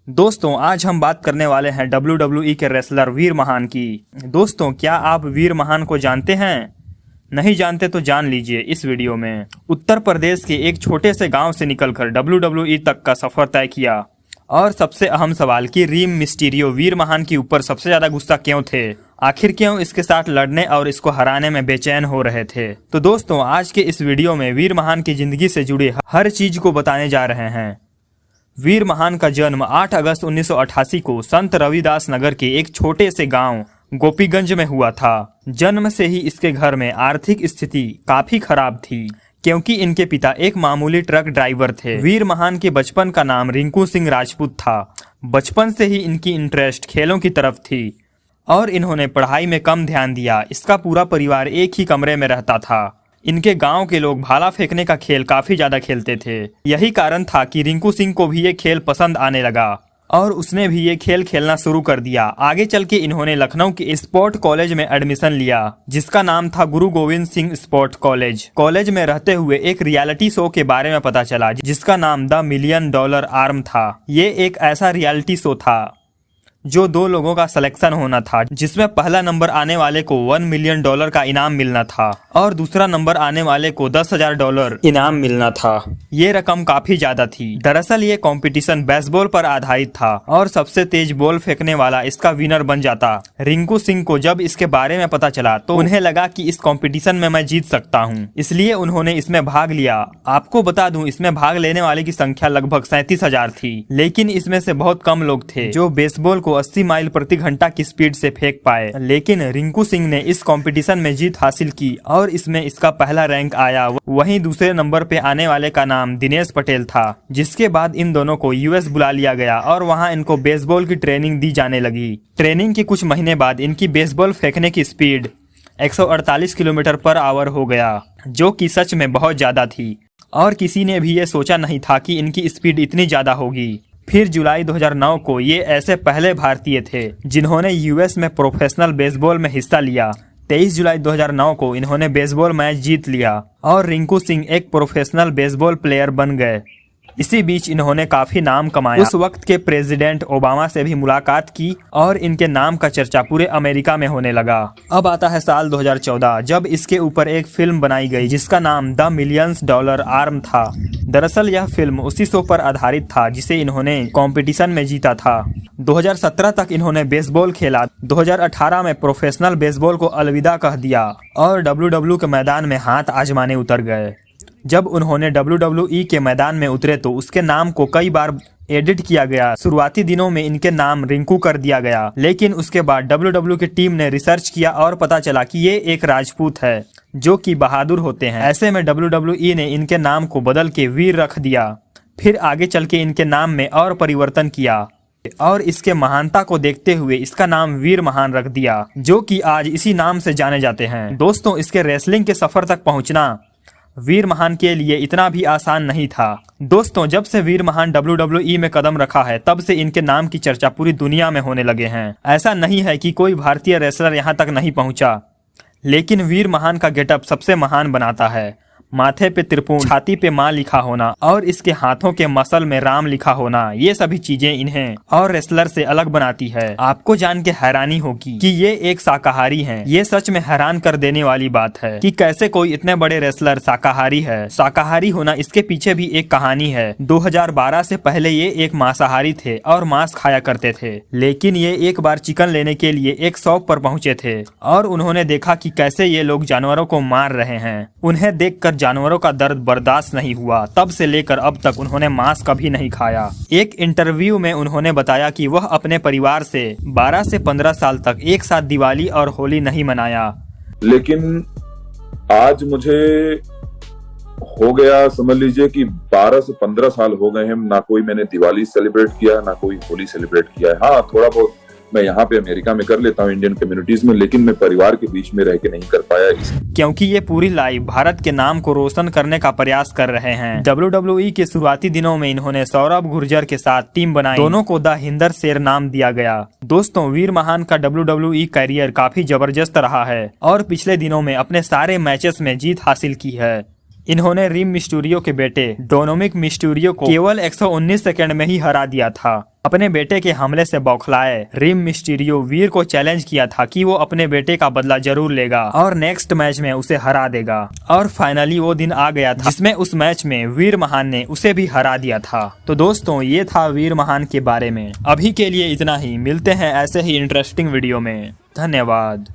दोस्तों आज हम बात करने वाले हैं WWE के रेसलर वीर महान की। दोस्तों क्या आप वीर महान को जानते हैं? नहीं जानते तो जान लीजिए इस वीडियो में। उत्तर प्रदेश के एक छोटे से गांव से निकलकर WWE तक का सफर तय किया। और सबसे अहम सवाल कि रीम मिस्टीरियो वीर महान के ऊपर सबसे ज्यादा गुस्सा क्यों थे? आखिर क्यों इसके साथ लड़ने और इसको हराने में बेचैन हो रहे थे? तो दोस्तों आज के इस वीडियो में वीर महान की जिंदगी से जुड़ी हर चीज को बताने जा रहे हैं। वीर महान का जन्म 8 अगस्त 1988 को संत रविदास नगर के एक छोटे से गांव गोपीगंज में हुआ था। जन्म से ही इसके घर में आर्थिक स्थिति काफी खराब थी क्योंकि इनके पिता एक मामूली ट्रक ड्राइवर थे। वीर महान के बचपन का नाम रिंकू सिंह राजपूत था। बचपन से ही इनकी इंटरेस्ट खेलों की तरफ थी और इन्होंने पढ़ाई में कम ध्यान दिया। इसका पूरा परिवार एक ही कमरे में रहता था। इनके गांव के लोग भाला फेंकने का खेल काफी ज्यादा खेलते थे। यही कारण था कि रिंकू सिंह को भी ये खेल पसंद आने लगा और उसने भी ये खेल खेलना शुरू कर दिया। आगे चल के इन्होंने लखनऊ के स्पोर्ट कॉलेज में एडमिशन लिया जिसका नाम था गुरु Govind Singh sport college. College में रहते हुए एक रियलिटी शो के बारे में पता चला जिसका नाम द मिलियन डॉलर आर्म था। ये एक ऐसा रियलिटी शो था जो 2 लोगों का सिलेक्शन होना था, जिसमें पहला नंबर आने वाले को $1 मिलियन का इनाम मिलना था और दूसरा नंबर आने वाले को $10,000 इनाम मिलना था। ये रकम काफी ज्यादा थी। दरअसल ये कंपटीशन बेसबॉल पर आधारित था और सबसे तेज बॉल फेंकने वाला इसका विनर बन जाता। रिंकू सिंह को जब इसके बारे में पता चला तो उन्हें लगा कि इस कंपटीशन में मैं जीत सकता हूँ, इसलिए उन्होंने इसमें भाग लिया। आपको बता दूं इसमें भाग लेने वाले की संख्या लगभग 37,000 थी, लेकिन इसमें से बहुत कम लोग थे जो बेसबॉल को 80 माइल प्रति घंटा की स्पीड से फेंक पाए। लेकिन रिंकू सिंह ने इस कंपटीशन में जीत हासिल की और इसमें इसका पहला रैंक आया। वहीं दूसरे नंबर पे आने वाले का नाम दिनेश पटेल था। जिसके बाद इन दोनों को यूएस बुला लिया गया और वहां इनको बेसबॉल की ट्रेनिंग दी जाने लगी। ट्रेनिंग के कुछ महीने बाद इनकी बेसबॉल फेंकने की स्पीड 148 किलोमीटर पर आवर हो गया, जो कि सच में बहुत ज्यादा थी और किसी ने भी ये सोचा नहीं था कि इनकी स्पीड इतनी ज्यादा होगी। फिर जुलाई 2009 को ये ऐसे पहले भारतीय थे जिन्होंने यूएस में प्रोफेशनल बेसबॉल में हिस्सा लिया। 23 जुलाई 2009 को इन्होंने बेसबॉल मैच जीत लिया और रिंकू सिंह एक प्रोफेशनल बेसबॉल प्लेयर बन गए। इसी बीच इन्होंने काफी नाम कमाया। उस वक्त के प्रेसिडेंट ओबामा से भी मुलाकात की और इनके नाम का चर्चा पूरे अमेरिका में होने लगा। अब आता है साल 2014 जब इसके ऊपर एक फिल्म बनाई गई जिसका नाम द मिलियंस डॉलर आर्म था। दरअसल यह फिल्म उसी शो पर आधारित था जिसे इन्होंने कंपटीशन में जीता था। 2017 तक इन्होंने बेसबॉल खेला। 2018 में प्रोफेशनल बेसबॉल को अलविदा कह दिया और WWE के मैदान में हाथ आजमाने उतर गए। जब उन्होंने WWE के मैदान में उतरे तो उसके नाम को कई बार एडिट किया गया। शुरुआती दिनों में इनके नाम रिंकू कर दिया गया, लेकिन उसके बाद WWE की टीम ने रिसर्च किया और पता चला कि ये एक राजपूत है जो कि बहादुर होते हैं। ऐसे में WWE ने इनके नाम को बदल के वीर रख दिया। फिर आगे चल के इनके नाम में और परिवर्तन किया और इसके महानता को देखते हुए इसका नाम वीर महान रख दिया, जो कि आज इसी नाम से जाने जाते हैं। दोस्तों इसके रेसलिंग के सफर तक पहुंचना वीर महान के लिए इतना भी आसान नहीं था। दोस्तों जब से वीर महान WWE में कदम रखा है तब से इनके नाम की चर्चा पूरी दुनिया में होने लगे हैं। ऐसा नहीं है कि कोई भारतीय रेसलर यहाँ तक नहीं पहुँचा, लेकिन वीर महान का गेटअप सबसे महान बनाता है। माथे पे त्रिपुण, छाती पे माँ लिखा होना और इसके हाथों के मसल में राम लिखा होना, ये सभी चीजें इन्हें और रेसलर से अलग बनाती है। आपको जान के हैरानी होगी कि ये एक शाकाहारी हैं। ये सच में हैरान कर देने वाली बात है कि कैसे कोई इतने बड़े रेसलर शाकाहारी है। शाकाहारी होना इसके पीछे भी एक कहानी है। 2012 से पहले ये एक मांसाहारी थे और मांस खाया करते थे, लेकिन ये एक बार चिकन लेने के लिए एक शॉप पर पहुँचे थे और उन्होंने देखा कि कैसे ये लोग जानवरों को मार रहे हैं। उन्हें देखकर जानवरों का दर्द बर्दाश्त नहीं हुआ। तब से लेकर अब तक उन्होंने मांस कभी नहीं खाया। एक इंटरव्यू में उन्होंने बताया कि वह अपने परिवार से 12 से 15 साल तक एक साथ दिवाली और होली नहीं मनाया। लेकिन आज मुझे हो गया, समझ लीजिए कि 12 से 15 साल हो गए हैं, ना कोई मैंने दिवाली सेलिब्रेट किया ना कोई होली सेलिब्रेट किया है। हाँ, थोड़ा बहुत मैं यहाँ पे अमेरिका में कर लेता हूँ इंडियन कम्युनिटीज में, लेकिन मैं परिवार के बीच में रह के नहीं कर पाया क्योंकि ये पूरी लाइफ भारत के नाम को रोशन करने का प्रयास कर रहे हैं। WWE के शुरुआती दिनों में इन्होंने सौरभ गुर्जर के साथ टीम बनाई। दोनों को द हिंदर शेर नाम दिया गया। दोस्तों वीर महान का WWE कैरियर काफी जबरदस्त रहा है और पिछले दिनों में अपने सारे मैचेस में जीत हासिल की है। इन्होंने रिम मिस्टीरियो के बेटे डोमिनिक मिस्टीरियो को केवल 119 सेकंड में ही हरा दिया था। अपने बेटे के हमले से बौखलाए रिम मिस्टीरियो वीर को चैलेंज किया था कि वो अपने बेटे का बदला जरूर लेगा और नेक्स्ट मैच में उसे हरा देगा। और फाइनली वो दिन आ गया था जिसमें उस मैच में वीर महान ने उसे भी हरा दिया था। तो दोस्तों ये था वीर महान के बारे में। अभी के लिए इतना ही, मिलते हैं ऐसे ही इंटरेस्टिंग वीडियो में। धन्यवाद।